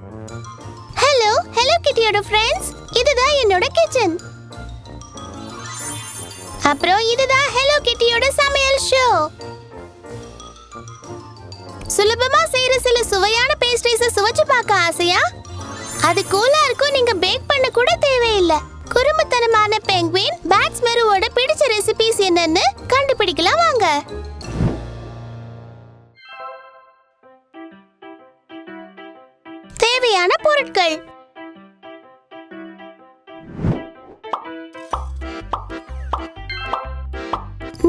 Hello hello கிட்டியோட friends, இதுதான் என்னோட kitchen. அப்புறம் இதுதான் ஹலோ கிட்டியோட சமையல் ஷோ. சுலபமா செய்யற சில சுவையான பேஸ்ட்ரீஸ் சுவைச்சு பார்க்க ஆசையா? அது கூலா இருக்கும், நீங்க பேக் பண்ண கூட தேவையில்லை. குறும்புத்தனமான பெங்குயின் பேட்ஸ் மெருவோட பிடிச்ச ரெசிபிஸ் என்னன்னு கண்டுபிடிக்கலாம் வாங்க. தேவையான பொருட்கள்: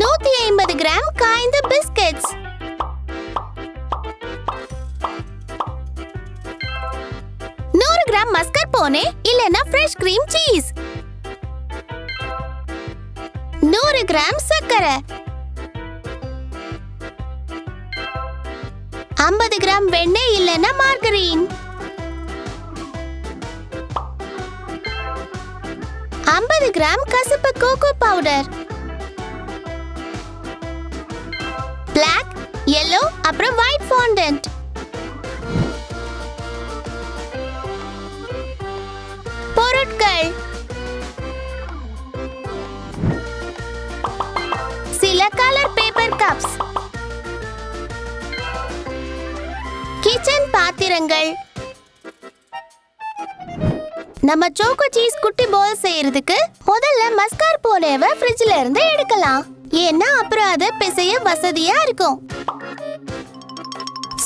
150 கிராம் காய்ந்த பிஸ்கட்ஸ், 100 கிராம் மஸ்கர்போனே இல்லனா ஃப்ரெஷ் கிரீம் சீஸ், 100 கிராம் சர்க்கரை, 50 கிராம் வெண்ணெய் இல்லனா மார்கரீன், 50 கிராம் கசப்பு கோகோ பவுடர், பிளாக், yellow அப்புறம் white fondant. பொருட்கள்: சில கலர் பேப்பர் கப்ஸ், கிச்சன் பாத்திரங்கள். நம்ம சோகோ சீஸ் குட்டி பால் செய்யறதுக்கு முதல்ல மஸ்கார்போனேவை ஃப்ரிட்ஜ்ல இருந்து எடுக்கலாம். ஏன்னா அப்புறம் அது பிசைய வசதியா இருக்கும்.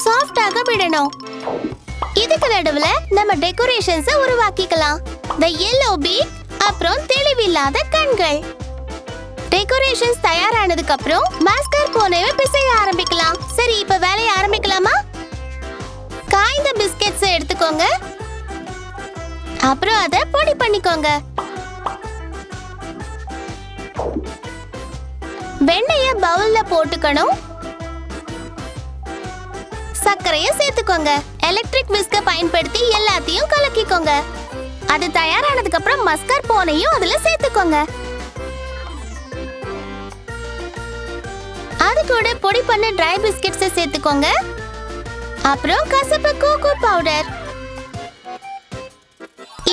சாஃப்டாக விடணும். இதுக்கு நடுவுல நம்ம டெக்கரேஷன்ஸ் உருவாக்கிக்கலாம். the yellow beak அப்புறம் தெளிவில்லாத கண்கள். டெக்கரேஷன்ஸ் தயாரானதுக்கு அப்புறம் மஸ்கார்போனேவை பிசைய ஆரம்பிக்கலாம். சரி, இப்ப வேலையை ஆரம்பிக்கலாமா? காய்ந்த பிஸ்கட்ஸ் எடுத்துக்கோங்க. அப்புறம் அதை பொடி பண்ணிக்கோங்க. வெண்ணெய பவுல்ல போட்டுக்கணும். சர்க்கரையை சேர்த்துக்கோங்க. எலக்ட்ரிக் விஸ்க பயன்படுத்தி எல்லாத்தையும் கலக்கிக்கோங்க. அது தயாரானதுக்கு அப்புறம் மஸ்கார்போனையும் அதுல சேர்த்துக்கோங்க. அது கூட பொடி பண்ண ட்ரை பிஸ்கட்ஸை சேர்த்துக்கோங்க. அப்புறம் கசப்பு கோகோ பவுடர்.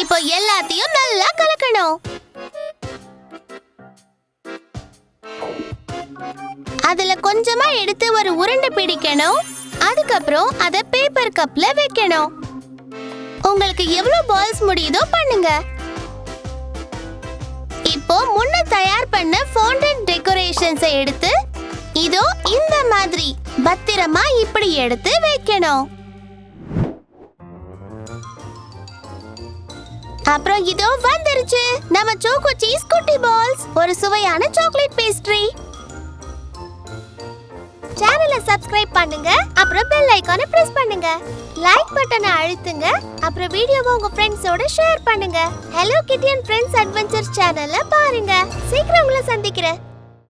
இப்போ எல்லாத்தையும் நல்லா கலக்கணும். அதுல கொஞ்சமா எடுத்து ஒரு உருண்டை பிடிக்கணும். அதுக்கப்புறம் அத பேப்பர் கப்ல வைக்கணும். உங்களுக்கு எவ்வளவு பால்ஸ் முடியுதோ பண்ணுங்க. இப்போ முன்ன தயார் பண்ண ஃபவுண்டன் டெக்கரேஷன்ஸை எடுத்து இதோ இந்த மாதிரி பத்திரமா இப்படி எடுத்து வைக்கணும். அப்புறம் இதோ வந்துருச்சு நம்ம சோகோ சீஸ் குட்டி பால்ஸ், ஒரு சுவையான சாக்லேட் பேஸ்ட்ரி. சேனலை சப்ஸ்கிரைப் பண்ணுங்க, அப்புறம் பெல் ஐகானை பிரஸ் பண்ணுங்க, லைக் பட்டனை அழுத்துங்க, அப்புறம் வீடியோவை உங்க ஃப்ரெண்ட்ஸோட ஷேர் பண்ணுங்க. ஹலோ கிட்டி அண்ட் ஃப்ரெண்ட்ஸ் அட்வென்ச்சர்ஸ் சேனலை பாருங்க. சீக்கிரம் உங்களை சந்திக்கிறேன்.